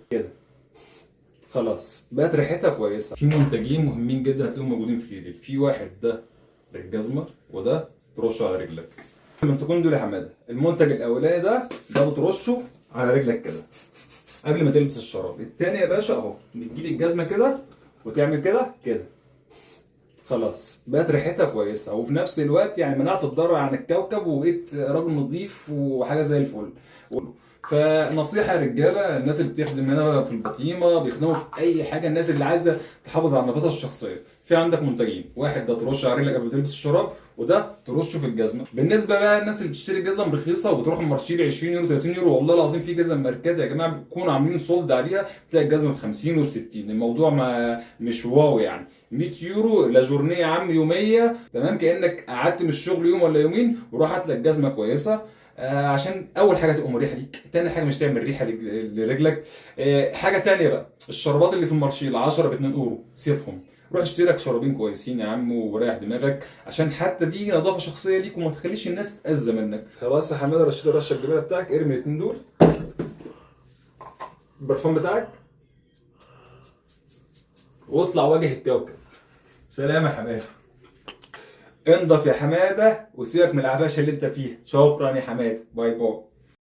كده خلاص بقت ريحتها كويسه. في منتجين مهمين جدا هتلاقيهم موجودين في ايدك، في واحد ده للجزمه وده ترشه على رجلك. المنتجين دول يا حماده، المنتج الاولاني ده بترشه على رجلك كده قبل ما تلبس الشراب. التاني يا باشا اهو، بتجيب الجزمه كده وتعمل كده خلاص بقت ريحتها كويسه، وفي نفس الوقت يعني منعت الضرر عن الكوكب وبقيت راجل نظيف وحاجه زي الفل. فنصيحه يا رجاله، الناس اللي بتخدم هنا في البطيمه بيخدموا في اي حاجه، الناس اللي عايزه تحافظ على نظافتها الشخصيه، في عندك منتجين، واحد ده ترش على رجلك قبل ما تلبس الشراب، وده ترشه في الجزمه. بالنسبه بقى الناس اللي بتشتري جزم رخيصه وبتروح المارشيه ب 20 يورو 30 يورو، والله العظيم في جزم ماركات يا جماعه بيكونوا عاملين سولد عليها، تلاقي الجزمه ب 50 و 60. الموضوع ما مش واو يعني. 100 يورو لا جورنيه يا عم، يوميه تمام، كانك قعدت من الشغل يوم ولا يومين، وروح هات لك جزمه كويسه. عشان اول حاجه تبقى مريحه ليك، تاني حاجه مش تعمل ريحه لرجلك. حاجه تانية بقى، الشرابات اللي في المارشيل 10 ب 2 اورو سيبهم، روح اشتري لك شرابين كويسين يا عم وريح دماغك، عشان حتى دي نظافه شخصيه ليك وما تخليش الناس تتاذى منك. خلاص يا حماده، رشيت الرشه الجميله بتاعك، ارمي الاثنين دول البرفان بتاعك واطلع واجه الكوكب. سلام يا حماده. انضف يا حماده وسيبك من العفاشه اللي انت فيها. شكرا يا حماده، باي باي.